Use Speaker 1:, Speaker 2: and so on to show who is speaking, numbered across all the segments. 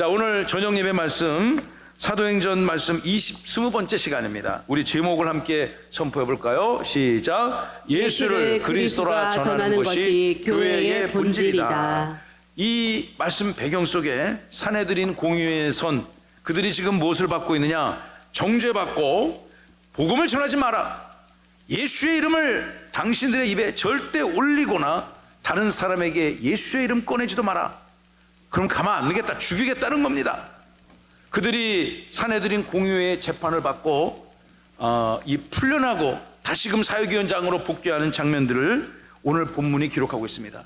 Speaker 1: 자, 오늘 저녁 예배 말씀 사도행전 말씀 20번째 시간입니다. 우리 제목을 함께 선포해 볼까요? 시작. 예수를 그리스도라 전하는 것이 교회의 본질이다. 이 말씀 배경 속에 사내들인 공회에 선 그들이 지금 무엇을 받고 있느냐? 정죄받고 복음을 전하지 마라. 예수의 이름을 당신들의 입에 절대 올리거나 다른 사람에게 예수의 이름 꺼내지도 마라. 그럼 가만 안 두겠다, 죽이겠다는 겁니다. 그들이 사내들인 공회의 재판을 받고 이 풀려나고 다시금 사역위원장으로 복귀하는 장면들을 오늘 본문이 기록하고 있습니다.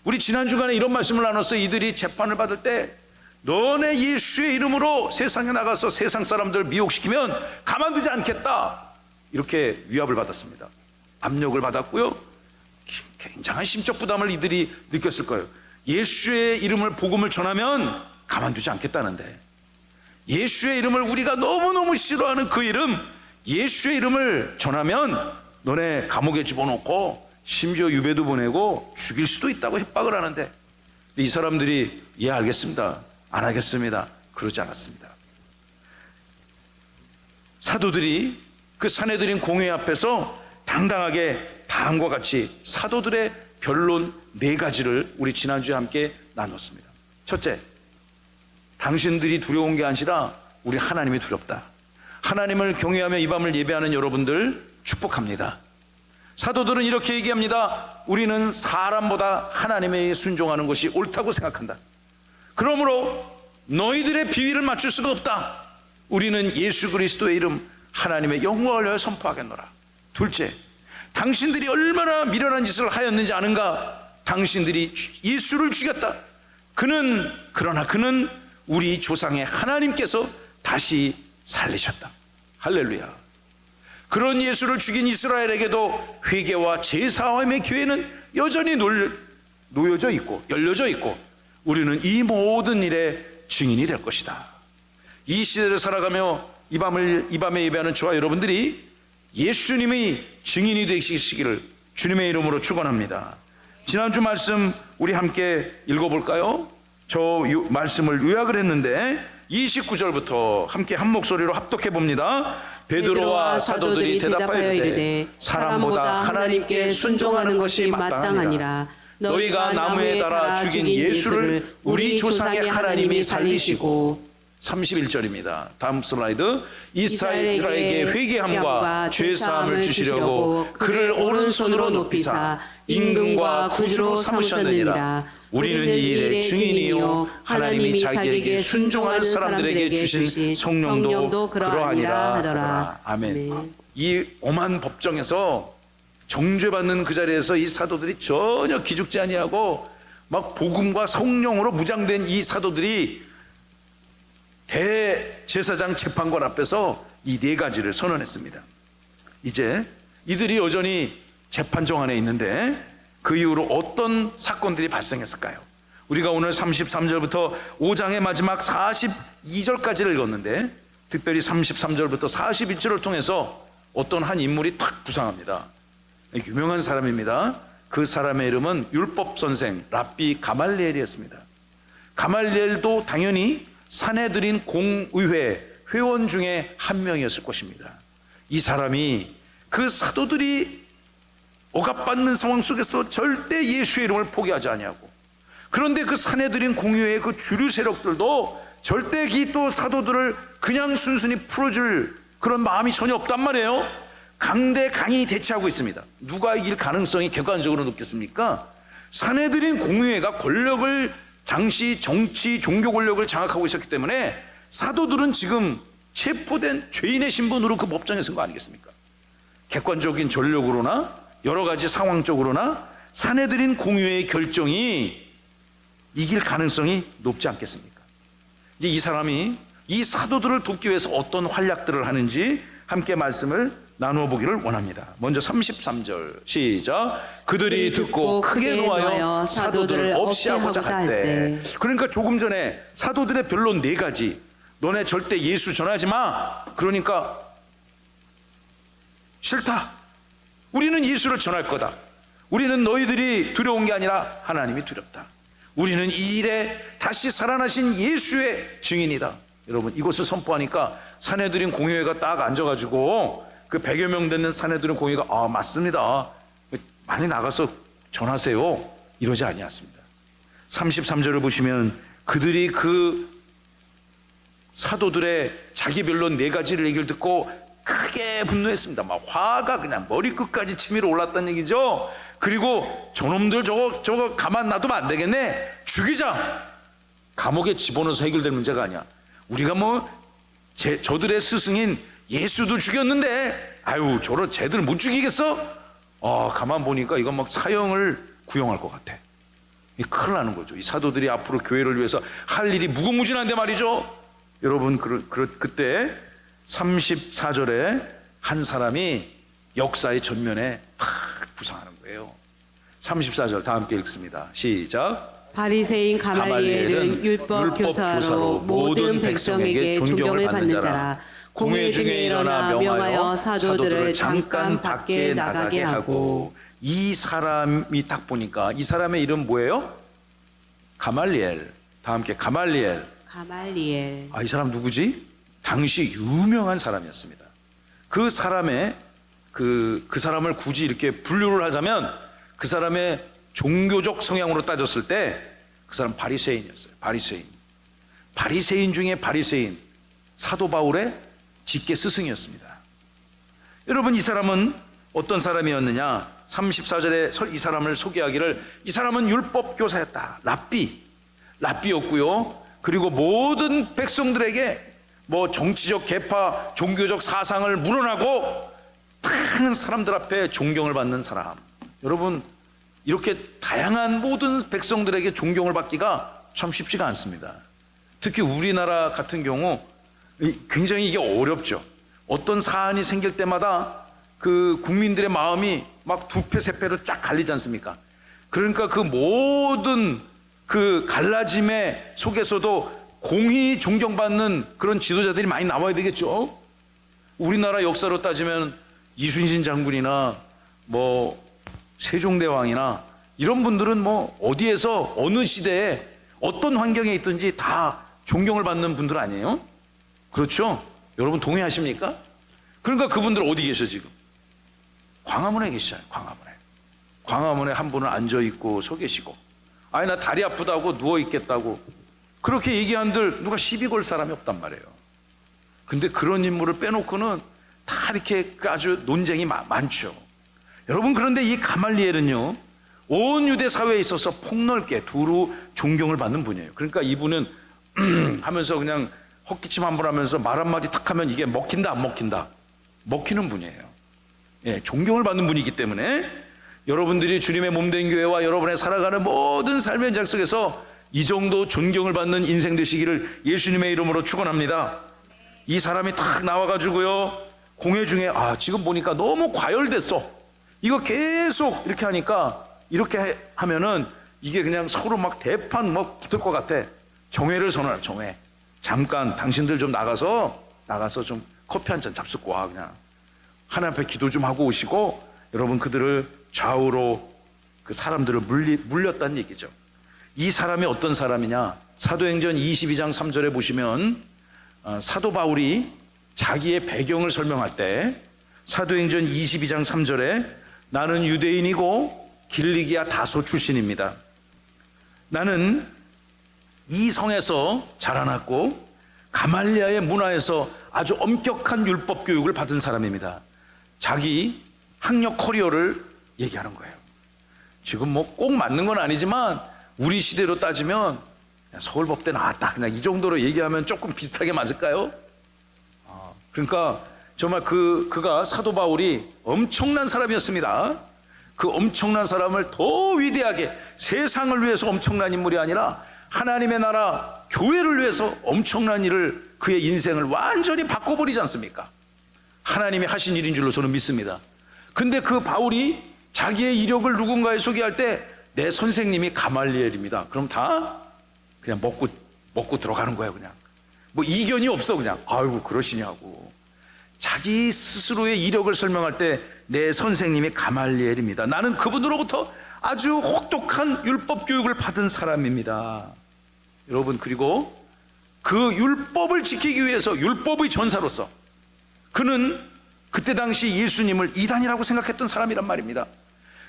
Speaker 1: 우리 지난 주간에 이런 말씀을 나눴어요. 이들이 재판을 받을 때 너네 예수의 이름으로 세상에 나가서 세상 사람들 미혹시키면 가만두지 않겠다, 이렇게 위압을 받았습니다. 압력을 받았고요, 굉장한 심적 부담을 이들이 느꼈을 거예요. 예수의 이름을 복음을 전하면 가만두지 않겠다는데, 예수의 이름을 우리가 너무너무 싫어하는 그 이름, 예수의 이름을 전하면 너네 감옥에 집어넣고 심지어 유배도 보내고 죽일 수도 있다고 협박을 하는데, 이 사람들이 예 알겠습니다, 안 하겠습니다, 그러지 않았습니다. 사도들이 그 사내들인 공회 앞에서 당당하게 다음과 같이 사도들의 변론 4가지를 우리 지난주에 함께 나눴습니다. 첫째, 당신들이 두려운 게 아니라 우리 하나님이 두렵다. 하나님을 경외하며 이 밤을 예배하는 여러분들 축복합니다. 사도들은 이렇게 얘기합니다. 우리는 사람보다 하나님에게 순종하는 것이 옳다고 생각한다. 그러므로 너희들의 비위를 맞출 수가 없다. 우리는 예수 그리스도의 이름 하나님의 영광을 위하여 선포하겠노라. 둘째, 당신들이 얼마나 미련한 짓을 하였는지 아는가? 당신들이 예수를 죽였다. 그러나 그는 우리 조상의 하나님께서 다시 살리셨다. 할렐루야. 그런 예수를 죽인 이스라엘에게도 회개와 제사함의 기회는 여전히 놓여져 있고 열려져 있고, 우리는 이 모든 일의 증인이 될 것이다. 이 시대를 살아가며 이 밤에 예배하는 저와 여러분들이 예수님의 증인이 되시기를 주님의 이름으로 축원합니다. 지난주 말씀 우리 함께 읽어볼까요? 저 말씀을 요약을 했는데 29절부터 함께 한 목소리로 합독해 봅니다. 베드로와 사도들이 대답하여 이르되 사람보다 하나님께 순종하는 것이 마땅하니라. 너희가 나무에 달아 죽인 예수를 우리 조상의 하나님이 살리시고. 31절입니다. 다음 슬라이드. 이스라엘에게 회개함과 죄사함을 주시려고 그를 오른손으로 높이사 임금과 구주로 삼으셨느니라. 우리는 이 일의 증인이요 하나님이 자기에게 순종하는 사람들에게 주신 성령도 그러하니라 하더라. 아멘. 이 엄한 법정에서 정죄받는 그 자리에서 이 사도들이 전혀 기죽지 아니하고 막 복음과 성령으로 무장된 이 사도들이 대제사장 재판관 앞에서 이 4가지를 선언했습니다. 이제 이들이 여전히 재판정 안에 있는데 그 이후로 어떤 사건들이 발생했을까요? 우리가 오늘 33절부터 5장의 마지막 42절까지를 읽었는데, 특별히 33절부터 41절을 통해서 어떤 한 인물이 탁 부상합니다. 유명한 사람입니다. 그 사람의 이름은 율법 선생 랍비 가말리엘이었습니다. 가말리엘도 당연히 사내들인 공의회 회원 중에 한 명이었을 것입니다. 이 사람이 그 사도들이 억압받는 상황 속에서도 절대 예수의 이름을 포기하지 아니하고, 그런데 그 사내들인 공의회의 그 주류 세력들도 절대 이 또 사도들을 그냥 순순히 풀어줄 그런 마음이 전혀 없단 말이에요. 강대강이 대치하고 있습니다. 누가 이길 가능성이 객관적으로 높겠습니까? 사내들인 공의회가 권력을 당시 정치, 종교 권력을 장악하고 있었기 때문에 사도들은 지금 체포된 죄인의 신분으로 그 법정에 선 거 아니겠습니까? 객관적인 전력으로나 여러 가지 상황적으로나 사내들인 공의회의 결정이 이길 가능성이 높지 않겠습니까? 이제 이 사람이 이 사도들을 돕기 위해서 어떤 활약들을 하는지 함께 말씀을 나누어 보기를 원합니다. 먼저 33절 시작. 그들이 듣고 크게 노하여 사도들을 없이 하고자 할때. 그러니까 조금 전에 사도들의 변론 4가지, 너네 절대 예수 전하지 마, 그러니까 싫다, 우리는 예수를 전할 거다, 우리는 너희들이 두려운 게 아니라 하나님이 두렵다, 우리는 이 일에 다시 살아나신 예수의 증인이다. 여러분, 이것을 선포하니까 사내들인 공회가 딱 앉아가지고 그 100여 명 되는 사내들인 공회가 맞습니다, 많이 나가서 전하세요, 이러지 아니었습니다. 33절을 보시면 그들이 그 사도들의 자기 변론 4가지를 얘기를 듣고 크게 분노했습니다. 막 화가 그냥 머리끝까지 치밀어 올랐다는 얘기죠. 그리고 저놈들 저거 가만 놔두면 안 되겠네, 죽이자. 감옥에 집어넣어서 해결될 문제가 아니야. 우리가 저들의 스승인 예수도 죽였는데 아유 저런 쟤들 못 죽이겠어? 가만 보니까 이건 막 사형을 구형할 것 같아. 큰일 나는 거죠. 이 사도들이 앞으로 교회를 위해서 할 일이 무궁무진한데 말이죠. 여러분, 그때 34절에 한 사람이 역사의 전면에 부상하는 거예요. 34절 다 함께 읽습니다. 시작.
Speaker 2: 바리새인 가말리엘은 율법 교사로 모든 백성에게 존경을 받는 자라. 공회 중에 일어나 명하여 사도들을 잠깐 밖에 나가게 하고.
Speaker 1: 이 사람이 딱 보니까 이 사람의 이름 뭐예요? 가말리엘. 다 함께 가말리엘.
Speaker 2: 가말리엘.
Speaker 1: 이 사람 누구지? 당시 유명한 사람이었습니다. 그 사람의 그 사람을 굳이 이렇게 분류를 하자면 그 사람의 종교적 성향으로 따졌을 때 그 사람 바리새인이었어요. 바리새인 중에 바리새인, 사도 바울의 직계 스승이었습니다. 여러분, 이 사람은 어떤 사람이었느냐? 34절에 이 사람을 소개하기를 이 사람은 율법 교사였다. 랍비였고요. 그리고 모든 백성들에게 정치적 계파, 종교적 사상을 물어나고 많은 사람들 앞에 존경을 받는 사람. 여러분, 이렇게 다양한 모든 백성들에게 존경을 받기가 참 쉽지가 않습니다. 특히 우리나라 같은 경우 굉장히 이게 어렵죠. 어떤 사안이 생길 때마다 그 국민들의 마음이 막 2패, 3패로 쫙 갈리지 않습니까? 그러니까 그 모든 그 갈라짐의 속에서도 공히 존경받는 그런 지도자들이 많이 나와야 되겠죠. 우리나라 역사로 따지면 이순신 장군이나 세종대왕이나 이런 분들은 어디에서 어느 시대에 어떤 환경에 있든지 다 존경을 받는 분들 아니에요? 그렇죠? 여러분 동의하십니까? 그러니까 그분들 어디 계셔 지금? 광화문에 계시잖아요. 광화문에 한 분은 앉아있고 서 계시고, 나 다리 아프다고 누워있겠다고 그렇게 얘기한들 누가 시비 걸 사람이 없단 말이에요. 근데 그런 인물을 빼놓고는 다 이렇게 아주 논쟁이 많죠. 여러분, 그런데 이 가말리엘은요, 온 유대 사회에 있어서 폭넓게 두루 존경을 받는 분이에요. 그러니까 이분은 하면서 그냥 헛기침 한 번 하면서 말 한마디 탁 하면 이게 먹힌다 안 먹힌다? 먹히는 분이에요. 존경을 받는 분이기 때문에 여러분들이 주님의 몸된 교회와 여러분의 살아가는 모든 삶의 현장 속에서 이 정도 존경을 받는 인생 되시기를 예수님의 이름으로 축원합니다. 이 사람이 딱 나와가지고요, 공회 중에 지금 보니까 너무 과열됐어. 이거 계속 이렇게 하니까, 이렇게 하면은 이게 그냥 서로 막 대판 붙을 것 같아. 정회를 선언할. 정회. 잠깐 당신들 좀 나가서 좀 커피 한 잔 잡숫고 와. 그냥 하나님 앞에 기도 좀 하고 오시고. 여러분, 그들을 좌우로 그 사람들을 물렸다는 얘기죠. 이 사람이 어떤 사람이냐? 사도행전 22장 3절에 보시면 사도 바울이 자기의 배경을 설명할 때 사도행전 22장 3절에 나는 유대인이고 길리기아 다소 출신입니다. 나는 이 성에서 자라났고 가말리아의 문화에서 아주 엄격한 율법 교육을 받은 사람입니다. 자기 학력 커리어를 얘기하는 거예요. 지금 꼭 맞는 건 아니지만 우리 시대로 따지면 서울법대 나왔다, 그냥 이 정도로 얘기하면 조금 비슷하게 맞을까요? 그러니까 정말 그가 사도 바울이 엄청난 사람이었습니다. 그 엄청난 사람을 더 위대하게, 세상을 위해서 엄청난 인물이 아니라 하나님의 나라 교회를 위해서 엄청난 일을, 그의 인생을 완전히 바꿔버리지 않습니까? 하나님이 하신 일인 줄로 저는 믿습니다. 근데 그 바울이 자기의 이력을 누군가에 소개할 때 내 선생님이 가말리엘입니다. 그럼 다 그냥 먹고 들어가는 거야. 그냥 이견이 없어. 그냥 아이고 그러시냐고. 자기 스스로의 이력을 설명할 때 내 선생님이 가말리엘입니다. 나는 그분으로부터 아주 혹독한 율법 교육을 받은 사람입니다. 여러분, 그리고 그 율법을 지키기 위해서 율법의 전사로서 그는 그때 당시 예수님을 이단이라고 생각했던 사람이란 말입니다.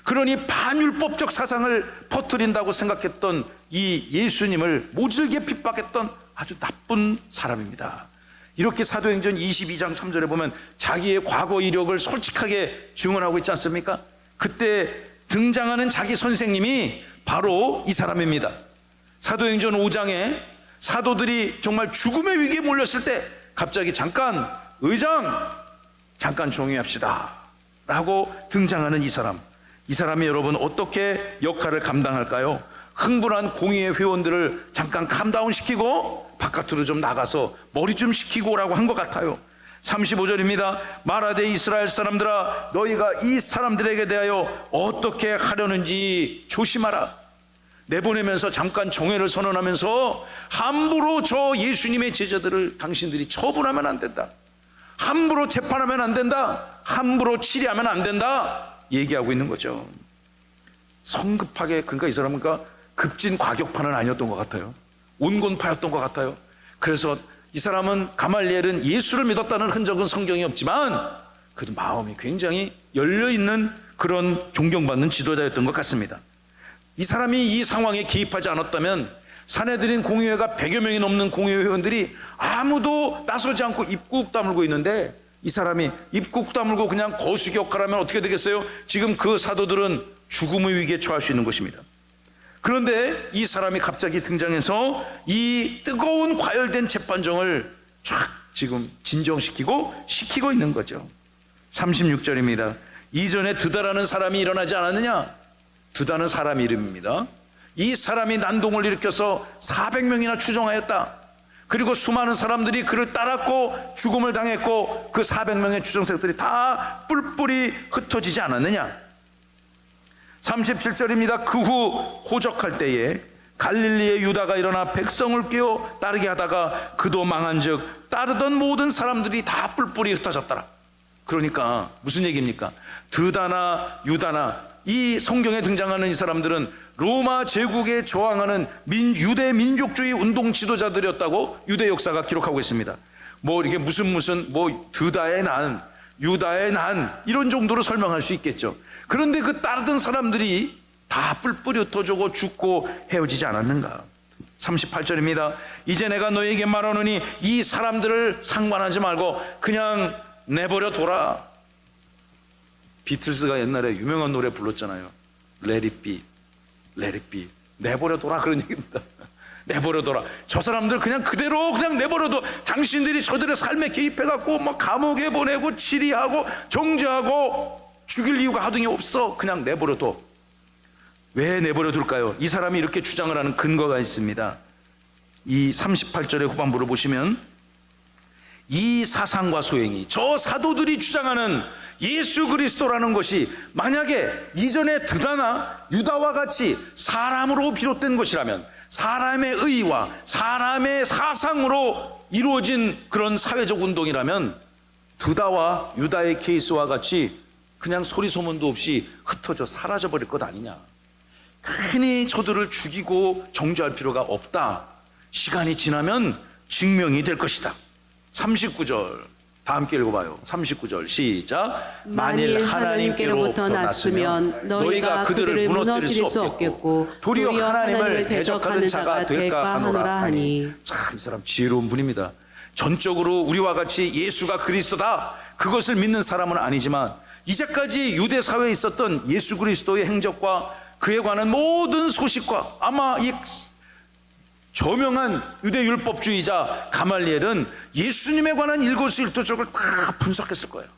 Speaker 1: 그러니 반율법적 사상을 퍼뜨린다고 생각했던 이 예수님을 모질게 핍박했던 아주 나쁜 사람입니다. 이렇게 사도행전 22장 3절에 보면 자기의 과거 이력을 솔직하게 증언하고 있지 않습니까? 그때 등장하는 자기 선생님이 바로 이 사람입니다. 사도행전 5장에 사도들이 정말 죽음의 위기에 몰렸을 때 갑자기 잠깐 의장 잠깐 조용히 합시다 라고 등장하는 이 사람. 이 사람이 여러분 어떻게 역할을 감당할까요? 흥분한 공의회 회원들을 잠깐 캄다운 시키고 바깥으로 좀 나가서 머리 좀 식히고 오라고 한 것 같아요. 35절입니다. 말하되 이스라엘 사람들아 너희가 이 사람들에게 대하여 어떻게 하려는지 조심하라. 내보내면서 잠깐 정회를 선언하면서 함부로 저 예수님의 제자들을 당신들이 처분하면 안 된다. 함부로 재판하면 안 된다. 함부로 치리하면 안 된다. 얘기하고 있는 거죠. 성급하게, 그러니까 이 사람은 급진 과격파는 아니었던 것 같아요. 온건파였던 것 같아요. 그래서 이 사람은 가말리엘은 예수를 믿었다는 흔적은 성경에 없지만 그래도 마음이 굉장히 열려있는 그런 존경받는 지도자였던 것 같습니다. 이 사람이 이 상황에 개입하지 않았다면 산헤드린 공의회가 100여 명이 넘는 공의회 회원들이 아무도 나서지 않고 입국 다물고 있는데 이 사람이 입국 다물고 그냥 거수격하라면 어떻게 되겠어요? 지금 그 사도들은 죽음의 위기에 처할 수 있는 것입니다. 그런데 이 사람이 갑자기 등장해서 이 뜨거운 과열된 재판정을 쫙 지금 진정시키고 시키고 있는 거죠. 36절입니다. 이전에 드다라는 사람이 일어나지 않았느냐? 드다는 사람 이름입니다. 이 사람이 난동을 일으켜서 400명이나 추정하였다. 그리고 수많은 사람들이 그를 따랐고 죽음을 당했고 그 400명의 추정세력들이 다 뿔뿔이 흩어지지 않았느냐? 37절입니다. 그 후 호적할 때에 갈릴리의 유다가 일어나 백성을 깨워 따르게 하다가 그도 망한즉 따르던 모든 사람들이 다 뿔뿔이 흩어졌더라. 그러니까 무슨 얘기입니까? 드다나 유다나 이 성경에 등장하는 이 사람들은 로마 제국에 저항하는 유대 민족주의 운동 지도자들이었다고 유대 역사가 기록하고 있습니다. 뭐 이렇게 무슨 드다의 난, 유다의 난 이런 정도로 설명할 수 있겠죠. 그런데 그 따르던 사람들이 다 뿔뿔이 흩어지고 죽고 헤어지지 않았는가? 38절입니다. 이제 내가 너에게 말하노니 이 사람들을 상관하지 말고 그냥 내버려 둬라. 비틀스가 옛날에 유명한 노래 불렀잖아요. Let it be, let it be. 내버려 둬라 그런 얘기입니다. 내버려 둬라. 저 사람들 그냥 그대로 그냥 내버려 둬. 당신들이 저들의 삶에 개입해갖고 막 감옥에 보내고 치리하고 정죄하고 죽일 이유가 하등이 없어. 그냥 내버려 둬. 왜 내버려 둘까요? 이 사람이 이렇게 주장을 하는 근거가 있습니다. 이 38절의 후반부를 보시면 이 사상과 소행이 저 사도들이 주장하는 예수 그리스도라는 것이 만약에 이전에 드다나 유다와 같이 사람으로 비롯된 것이라면 사람의 의와 사람의 사상으로 이루어진 그런 사회적 운동이라면 드다와 유다의 케이스와 같이 그냥 소리 소문도 없이 흩어져 사라져버릴 것 아니냐. 괜히 저들을 죽이고 정죄할 필요가 없다. 시간이 지나면 증명이 될 것이다. 39절 다 함께 읽어봐요. 39절 시작. 만일 하나님께로부터 났으면 너희가 그들을 무너뜨릴 수 없겠고 도리어 하나님을 대적하는 자가 될까 하노라 하니. 참, 이 사람 지혜로운 분입니다. 전적으로 우리와 같이 예수가 그리스도다 그것을 믿는 사람은 아니지만 이제까지 유대 사회에 있었던 예수 그리스도의 행적과 그에 관한 모든 소식과 아마 이 저명한 유대 율법주의자 가말리엘은 예수님에 관한 일거수일투족을 다 분석했을 거예요.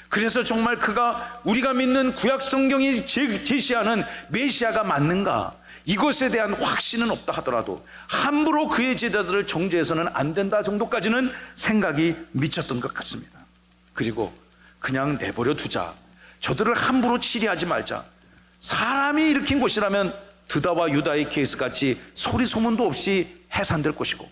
Speaker 1: 그래서 정말 그가 우리가 믿는 구약 성경이 제시하는 메시아가 맞는가 이것에 대한 확신은 없다 하더라도 함부로 그의 제자들을 정죄해서는 안 된다 정도까지는 생각이 미쳤던 것 같습니다. 그리고 그냥 내버려 두자. 저들을 함부로 치리하지 말자. 사람이 일으킨 것이라면 드다와 유다의 케이스같이 소리 소문도 없이 해산될 것이고.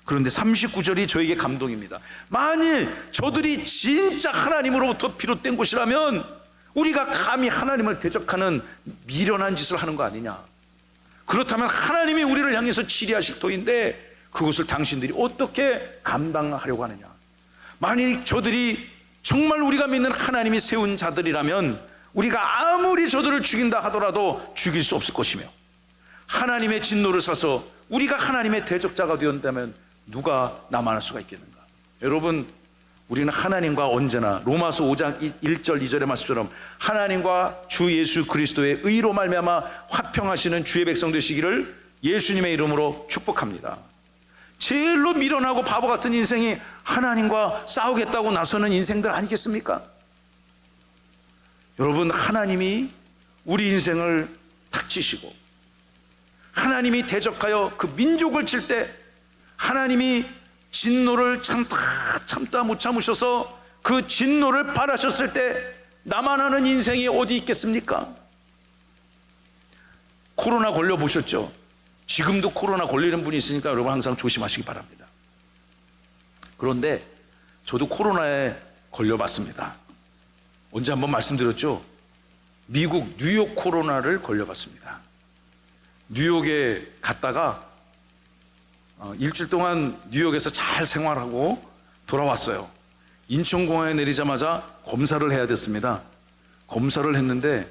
Speaker 1: 그런데 39절이 저에게 감동입니다. 만일 저들이 진짜 하나님으로부터 비롯된 것이라면 우리가 감히 하나님을 대적하는 미련한 짓을 하는 거 아니냐? 그렇다면 하나님이 우리를 향해서 치리하실 터인데 그것을 당신들이 어떻게 감당하려고 하느냐? 만일 저들이 정말 우리가 믿는 하나님이 세운 자들이라면 우리가 아무리 저들을 죽인다 하더라도 죽일 수 없을 것이며, 하나님의 진노를 사서 우리가 하나님의 대적자가 되었다면 누가 남아날 수가 있겠는가? 여러분, 우리는 하나님과 언제나 로마서 5장 1절 2절의 말씀처럼 하나님과 주 예수 그리스도의 의로 말미암아 화평하시는 주의 백성 되시기를 예수님의 이름으로 축복합니다. 제일로 미련하고 바보 같은 인생이 하나님과 싸우겠다고 나서는 인생들 아니겠습니까? 여러분, 하나님이 우리 인생을 닥치시고 하나님이 대적하여 그 민족을 칠 때 하나님이 진노를 참다 못 참으셔서 그 진노를 바라셨을 때 나만 아는 인생이 어디 있겠습니까? 코로나 걸려보셨죠? 지금도 코로나 걸리는 분이 있으니까 여러분 항상 조심하시기 바랍니다. 그런데 저도 코로나에 걸려봤습니다. 언제 한번 말씀드렸죠? 미국 뉴욕 코로나를 걸려봤습니다. 뉴욕에 갔다가 일주일 동안 뉴욕에서 잘 생활하고 돌아왔어요. 인천공항에 내리자마자 검사를 해야 됐습니다. 검사를 했는데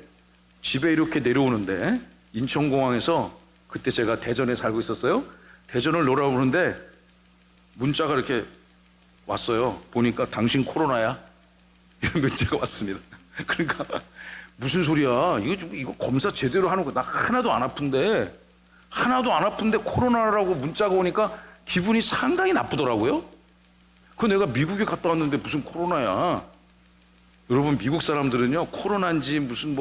Speaker 1: 집에 이렇게 내려오는데 인천공항에서, 그때 제가 대전에 살고 있었어요. 대전을 놀아오는데 문자가 이렇게 왔어요. 보니까 당신 코로나야, 이런 문자가 왔습니다. 그러니까 무슨 소리야, 이거 검사 제대로 하는 거, 나 하나도 안 아픈데 코로나라고 문자가 오니까 기분이 상당히 나쁘더라고요. 내가 미국에 갔다 왔는데 무슨 코로나야. 여러분, 미국 사람들은요 코로나인지 무슨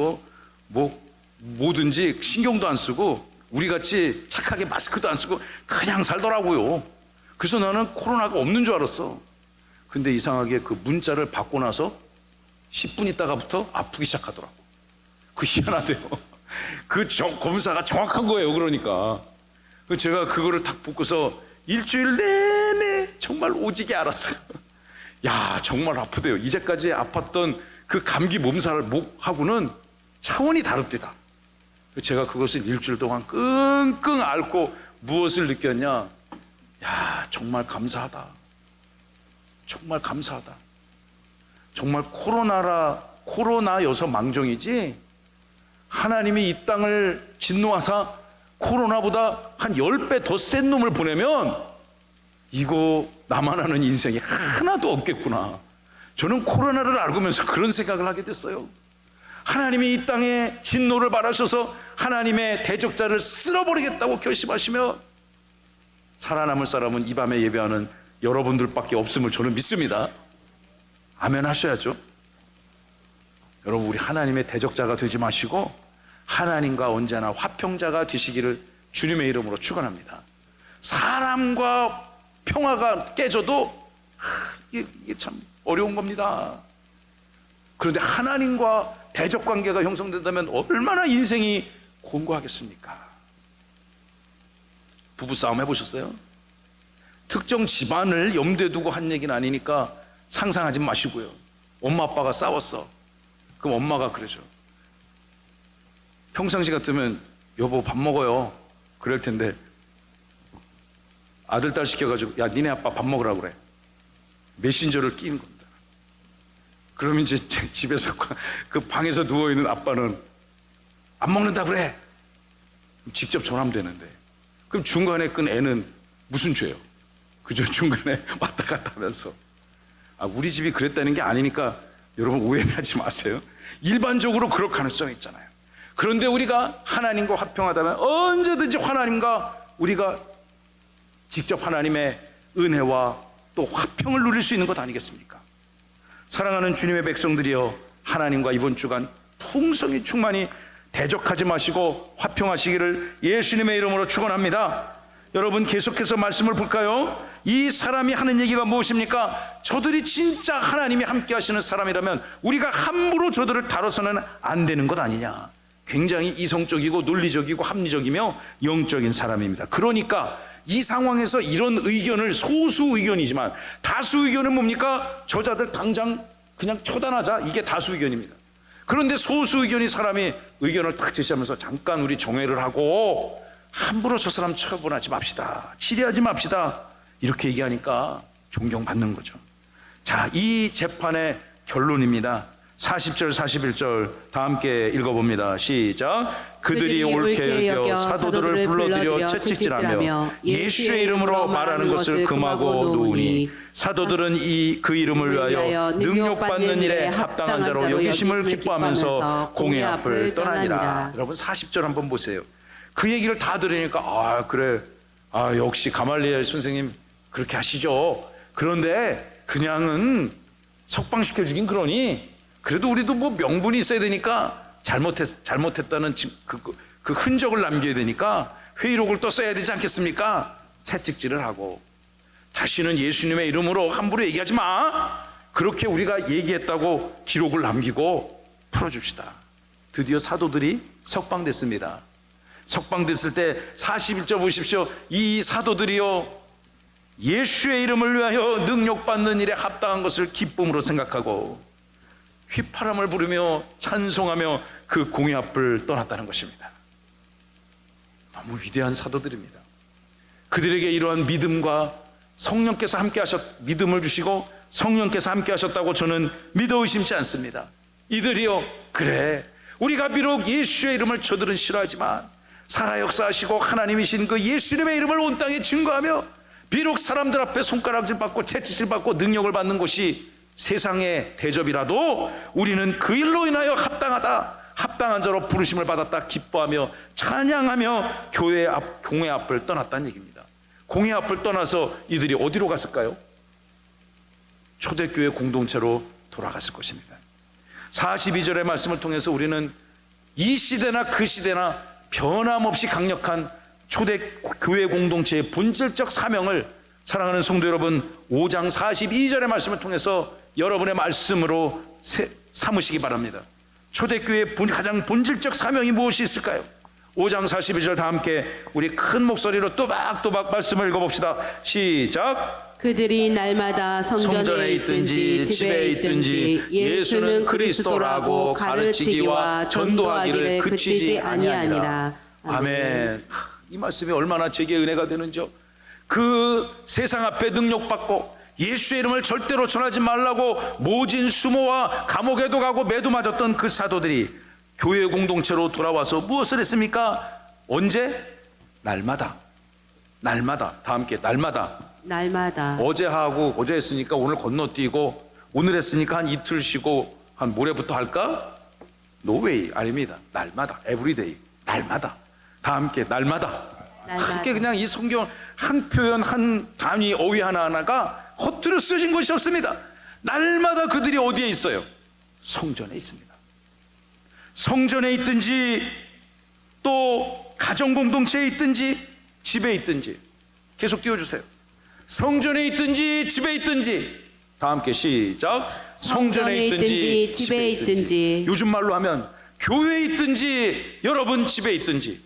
Speaker 1: 뭐든지 신경도 안 쓰고 우리같이 착하게 마스크도 안 쓰고 그냥 살더라고요. 그래서 나는 코로나가 없는 줄 알았어. 근데 이상하게 그 문자를 받고 나서 10분 있다가부터 아프기 시작하더라고. 희한하대요. 검사가 정확한 거예요. 그러니까 제가 그거를 딱 보고서 일주일 내내 정말 오지게 알았어요. 야, 정말 아프대요. 이제까지 아팠던 그 감기 몸살하고는 차원이 다릅니다. 제가 그것을 일주일 동안 끙끙 앓고 무엇을 느꼈냐? 야, 정말 감사하다. 정말 감사하다. 정말 코로나여서 망정이지, 하나님이 이 땅을 진노하사 코로나보다 한 10배 더 센 놈을 보내면 이거 나만 아는 인생이 하나도 없겠구나. 저는 코로나를 앓으면서 그런 생각을 하게 됐어요. 하나님이 이 땅에 진노를 바라셔서 하나님의 대적자를 쓸어버리겠다고 결심하시며 살아남을 사람은 이 밤에 예배하는 여러분들밖에 없음을 저는 믿습니다. 아멘 하셔야죠. 여러분, 우리 하나님의 대적자가 되지 마시고 하나님과 언제나 화평자가 되시기를 주님의 이름으로 축원합니다. 사람과 평화가 깨져도 이게 참 어려운 겁니다. 그런데 하나님과 대적 관계가 형성된다면 얼마나 인생이 공고하겠습니까? 부부싸움 해보셨어요? 특정 집안을 염두에 두고 한 얘기는 아니니까 상상하지 마시고요. 엄마 아빠가 싸웠어. 그럼 엄마가 그러죠. 평상시 같으면 여보 밥 먹어요. 그럴 텐데 아들 딸 시켜가지고 야, 니네 아빠 밥 먹으라고 그래. 메신저를 끼는 겁니다. 그럼 이제 집에서 그 방에서 누워있는 아빠는 안 먹는다 그래. 직접 전하면 되는데, 그럼 중간에 끈 애는 무슨 죄요? 그저 중간에 왔다 갔다 하면서. 우리 집이 그랬다는 게 아니니까 여러분 오해하지 마세요. 일반적으로 그럴 가능성이 있잖아요. 그런데 우리가 하나님과 화평하다면 언제든지 하나님과 우리가 직접 하나님의 은혜와 또 화평을 누릴 수 있는 것 아니겠습니까? 사랑하는 주님의 백성들이여, 하나님과 이번 주간 풍성히 충만히 대적하지 마시고 화평하시기를 예수님의 이름으로 축원합니다. 여러분, 계속해서 말씀을 볼까요? 이 사람이 하는 얘기가 무엇입니까? 저들이 진짜 하나님이 함께 하시는 사람이라면 우리가 함부로 저들을 다뤄서는 안 되는 것 아니냐. 굉장히 이성적이고 논리적이고 합리적이며 영적인 사람입니다. 그러니까 이 상황에서 이런 의견을, 소수 의견이지만 다수 의견은 뭡니까? 저자들 당장 그냥 처단하자, 이게 다수 의견입니다. 그런데 소수 의견이 사람이 의견을 탁 제시하면서 잠깐 우리 정회를 하고 함부로 저 사람 처분하지 맙시다, 치리하지 맙시다, 이렇게 얘기하니까 존경받는 거죠. 자, 이 재판의 결론입니다. 40절 41절 다 함께 읽어봅니다. 시작. 그들이 옳게 여겨 사도들을 불러들여 채찍질하며 예수의 이름으로 말하는 것을 금하고 놓으니 사도들은 그 이름을 위하여 능욕받는 일에 합당한 자로 여기심을 기뻐하면서 공회 앞을 떠나니라. 여러분 40절 한번 보세요. 그 얘기를 다 들으니까 그래, 역시 가말리엘 선생님 그렇게 하시죠. 그런데 그냥은 석방시켜주긴 그러니 그래도 우리도 뭐 명분이 있어야 되니까 잘못했다는 그 흔적을 남겨야 되니까 회의록을 또 써야 되지 않겠습니까? 채찍질을 하고 다시는 예수님의 이름으로 함부로 얘기하지 마, 그렇게 우리가 얘기했다고 기록을 남기고 풀어줍시다. 드디어 사도들이 석방됐습니다. 석방됐을 때 41절 보십시오. 이 사도들이요 예수의 이름을 위하여 능욕받는 일에 합당한 것을 기쁨으로 생각하고 휘파람을 부르며 찬송하며 그 공회 앞을 떠났다는 것입니다. 너무 위대한 사도들입니다. 그들에게 이러한 믿음과 성령께서 함께 믿음을 주시고 성령께서 함께 하셨다고 저는 믿어 의심치 않습니다. 이들이요, 그래, 우리가 비록 예수의 이름을 저들은 싫어하지만 살아 역사하시고 하나님이신 그 예수님의 이름을 온 땅에 증거하며 비록 사람들 앞에 손가락질 받고 채찍질 받고 능력을 받는 곳이 세상의 대접이라도 우리는 그 일로 인하여 합당한 자로 부르심을 받았다 기뻐하며 찬양하며 공회 앞을 떠났다는 얘기입니다. 공회 앞을 떠나서 이들이 어디로 갔을까요? 초대교회 공동체로 돌아갔을 것입니다. 42절의 말씀을 통해서 우리는 이 시대나 그 시대나 변함없이 강력한 초대교회 공동체의 본질적 사명을 사랑하는 성도 여러분 5장 42절의 말씀을 통해서 여러분의 말씀으로 삼으시기 바랍니다. 초대교회의 가장 본질적 사명이 무엇이 있을까요? 5장 42절 다 함께 우리 큰 목소리로 또박또박 말씀을 읽어봅시다. 시작.
Speaker 2: 그들이 날마다 성전에 있든지 집에 있든지 예수는 그리스도라고 가르치기와 전도하기를 그치지 아니하니라.
Speaker 1: 아멘. 이 말씀이 얼마나 제게 은혜가 되는지요. 그 세상 앞에 능력받고 예수의 이름을 절대로 전하지 말라고 모진 수모와 감옥에도 가고 매도 맞았던 그 사도들이 교회 공동체로 돌아와서 무엇을 했습니까? 언제? 날마다 다 함께 날마다 어제 했으니까 오늘 건너뛰고 오늘 했으니까 한 이틀 쉬고 한 모레부터 할까? 노웨이 아닙니다. 날마다 에브리데이 날마다 다 함께 날마다. 그렇게 그냥 이 성경 한 표현 한 단위 어휘 하나하나가 허투루 쓰여진 것이 없습니다. 날마다 그들이 어디에 있어요? 성전에 있습니다. 성전에 있든지 또 가정 공동체에 있든지 집에 있든지 계속 띄워주세요. 성전에 있든지 집에 있든지 다 함께 시작. 성전에 있든지 집에 있든지. 요즘 말로 하면 교회에 있든지 여러분 집에 있든지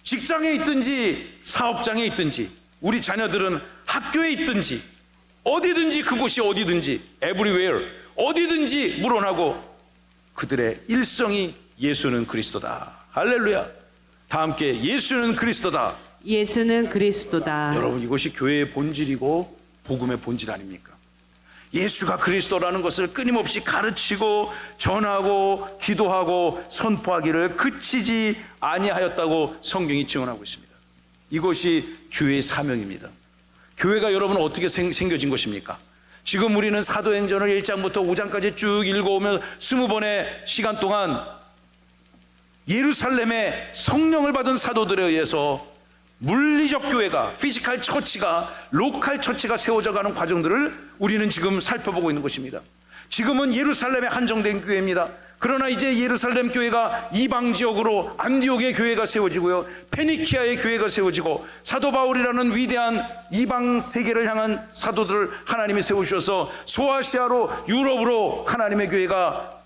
Speaker 1: 직장에 있든지 사업장에 있든지 우리 자녀들은 학교에 있든지 어디든지 그곳이 어디든지 everywhere 어디든지 물어나고 그들의 일성이 예수는 그리스도다. 할렐루야. 다 함께 예수는 그리스도다.
Speaker 2: 예수는 그리스도다.
Speaker 1: 여러분 이것이 교회의 본질이고 복음의 본질 아닙니까? 예수가 그리스도라는 것을 끊임없이 가르치고 전하고 기도하고 선포하기를 그치지 아니하였다고 성경이 증언하고 있습니다. 이것이 교회의 사명입니다. 교회가 여러분 어떻게 생겨진 것입니까? 지금 우리는 사도행전을 1장부터 5장까지 쭉 읽어오면 20번의 시간 동안 예루살렘의 성령을 받은 사도들에 의해서 물리적 교회가, 피지컬 처치가, 로컬 처치가 세워져 가는 과정들을 우리는 지금 살펴보고 있는 것입니다. 지금은 예루살렘에 한정된 교회입니다. 그러나 이제 예루살렘 교회가 이방 지역으로 안디옥의 교회가 세워지고요, 페니키아의 교회가 세워지고 사도 바울이라는 위대한 이방 세계를 향한 사도들을 하나님이 세우셔서 소아시아로 유럽으로 하나님의 교회가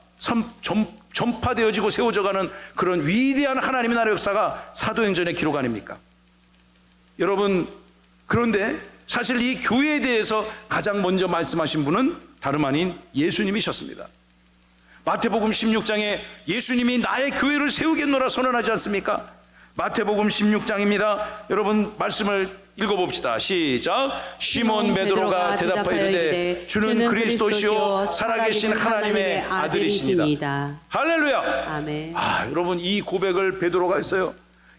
Speaker 1: 전파되어지고 세워져가는 그런 위대한 하나님의 나라 역사가 사도행전의 기록 아닙니까? 여러분, 그런데 사실 이 교회에 대해서 가장 먼저 말씀하신 분은 다름 아닌 예수님이셨습니다. 마태복음 16장에 예수님이 나의 교회를 세우겠노라 선언하지 않습니까? 마태복음 16장입니다. 여러분 말씀을 읽어봅시다. 시작. 시몬 베드로가 대답하여 이르되 주는 그리스도시요 살아계신 하나님의 아들이시니다. 할렐루야.
Speaker 2: 아멘.
Speaker 1: 여러분 이 고백을 베드로가 했어요.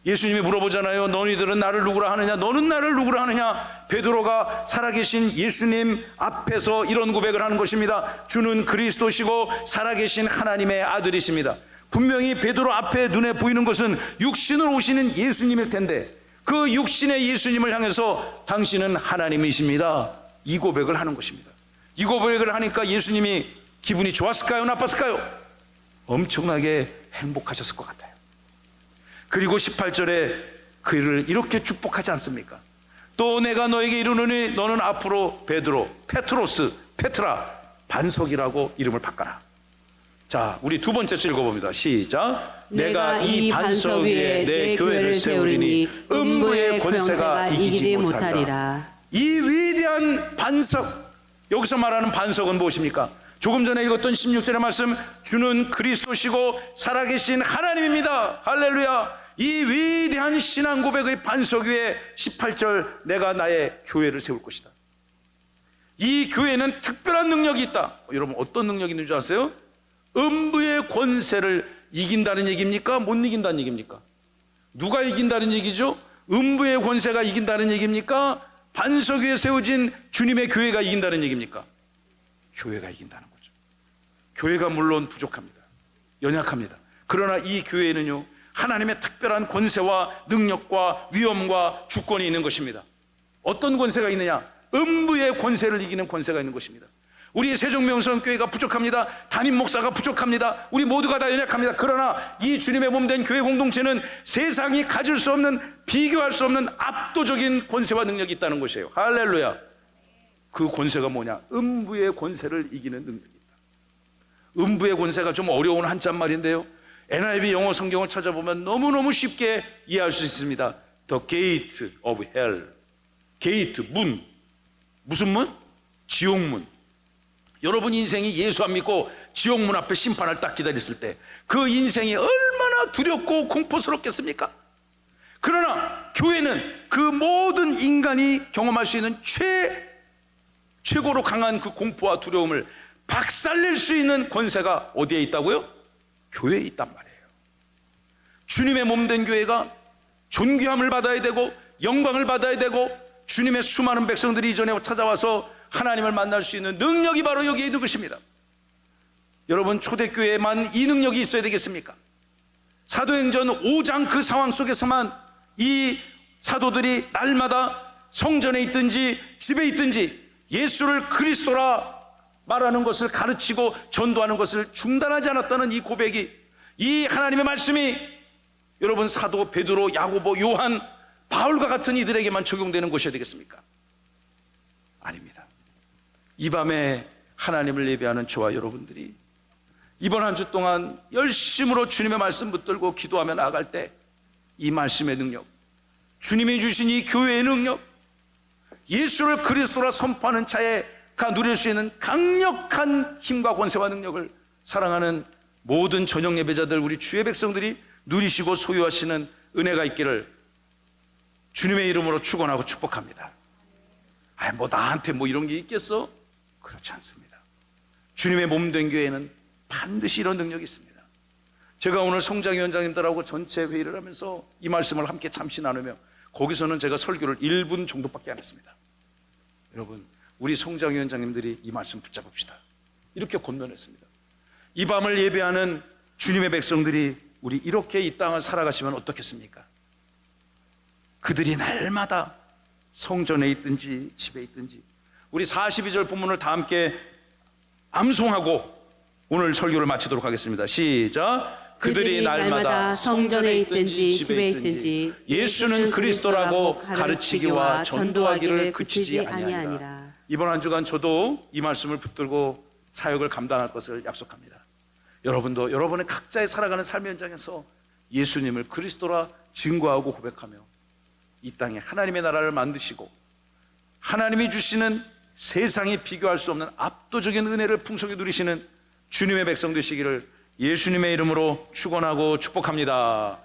Speaker 1: 예수님이 물어보잖아요. 너희들은 나를 누구라 하느냐? 너는 나를 누구라 하느냐? 베드로가 살아계신 예수님 앞에서 이런 고백을 하는 것입니다. 주는 그리스도시고 살아계신 하나님의 아들이십니다. 분명히 베드로 앞에 눈에 보이는 것은 육신으로 오시는 예수님일 텐데 그 육신의 예수님을 향해서 당신은 하나님이십니다. 이 고백을 하는 것입니다. 이 고백을 하니까 예수님이 기분이 좋았을까요? 나빴을까요? 엄청나게 행복하셨을 것 같아요. 그리고 18절에 그를 이렇게 축복하지 않습니까? 또 내가 너에게 이르노니 너는 앞으로 베드로, 페트로스, 페트라, 반석이라고 이름을 바꿔라. 자, 우리 두 번째 읽어봅니다. 시작. 내가 이 반석 위에 내 교회를 세우리니 음부의 권세가 이기지 못하리라. 이 위대한 반석, 여기서 말하는 반석은 무엇입니까? 조금 전에 읽었던 16절의 말씀, 주는 그리스도시고 살아계신 하나님입니다. 할렐루야. 이 위대한 신앙 고백의 반석 위에 18절 내가 나의 교회를 세울 것이다. 이 교회는 특별한 능력이 있다. 여러분 어떤 능력이 있는 줄 아세요? 음부의 권세를 이긴다는 얘기입니까? 못 이긴다는 얘기입니까? 누가 이긴다는 얘기죠? 음부의 권세가 이긴다는 얘기입니까? 반석 위에 세워진 주님의 교회가 이긴다는 얘기입니까? 교회가 이긴다는 거죠. 교회가 물론 부족합니다. 연약합니다. 그러나 이 교회는요 하나님의 특별한 권세와 능력과 위엄과 주권이 있는 것입니다. 어떤 권세가 있느냐? 음부의 권세를 이기는 권세가 있는 것입니다. 우리 세종명성교회가 부족합니다. 담임 목사가 부족합니다. 우리 모두가 다 연약합니다. 그러나 이 주님의 몸된 교회 공동체는 세상이 가질 수 없는, 비교할 수 없는 압도적인 권세와 능력이 있다는 것이에요. 할렐루야. 그 권세가 뭐냐? 음부의 권세를 이기는 능력입니다. 음부의 권세가 좀 어려운 한자말인데요, NIV 영어 성경을 찾아보면 너무너무 쉽게 이해할 수 있습니다. The gate of hell. 게이트, 문. 무슨 문? 지옥문. 여러분 인생이 예수 안 믿고 지옥문 앞에 심판을 딱 기다렸을 때 그 인생이 얼마나 두렵고 공포스럽겠습니까? 그러나 교회는 그 모든 인간이 경험할 수 있는 최고로 강한 그 공포와 두려움을 박살낼 수 있는 권세가 어디에 있다고요? 교회에 있단 말이에요. 주님의 몸된 교회가 존귀함을 받아야 되고 영광을 받아야 되고 주님의 수많은 백성들이 이전에 찾아와서 하나님을 만날 수 있는 능력이 바로 여기에 있는 것입니다. 여러분 초대교회에만 이 능력이 있어야 되겠습니까? 사도행전 5장 그 상황 속에서만 이 사도들이 날마다 성전에 있든지 집에 있든지 예수를 그리스도라 말하는 것을 가르치고 전도하는 것을 중단하지 않았다는 이 고백이, 이 하나님의 말씀이 여러분 사도 베드로, 야고보, 요한, 바울과 같은 이들에게만 적용되는 것이어야 되겠습니까? 아닙니다. 이 밤에 하나님을 예배하는 저와 여러분들이 이번 한 주 동안 열심으로 주님의 말씀 붙들고 기도하며 나아갈 때 이 말씀의 능력, 주님이 주신 이 교회의 능력, 예수를 그리스도라 선포하는 자가 누릴 수 있는 강력한 힘과 권세와 능력을 사랑하는 모든 저녁 예배자들, 우리 주의 백성들이 누리시고 소유하시는 은혜가 있기를 주님의 이름으로 축원하고 축복합니다. 뭐 나한테 뭐 이런 게 있겠어? 그렇지 않습니다. 주님의 몸된 교회는 반드시 이런 능력이 있습니다. 제가 오늘 성장위원장님들하고 전체 회의를 하면서 이 말씀을 함께 잠시 나누며 거기서는 제가 설교를 1분 정도밖에 안 했습니다. 여러분 우리 성장위원장님들이 이 말씀 붙잡읍시다. 이렇게 권면했습니다. 이 밤을 예배하는 주님의 백성들이 우리 이렇게 이 땅을 살아가시면 어떻겠습니까? 그들이 날마다 성전에 있든지 집에 있든지 우리 42절 본문을 다 함께 암송하고 오늘 설교를 마치도록 하겠습니다. 시작. 그들이 날마다 성전에 있든지 집에 있든지 예수는 그리스도라고 가르치기와 전도하기를 그치지 아니하니라. 이번 한 주간 저도 이 말씀을 붙들고 사역을 감당할 것을 약속합니다. 여러분도 여러분의 각자의 살아가는 삶의 현장에서 예수님을 그리스도라 증거하고 고백하며 이 땅에 하나님의 나라를 만드시고 하나님이 주시는 세상이 비교할 수 없는 압도적인 은혜를 풍성히 누리시는 주님의 백성 되시기를 예수님의 이름으로 축원하고 축복합니다.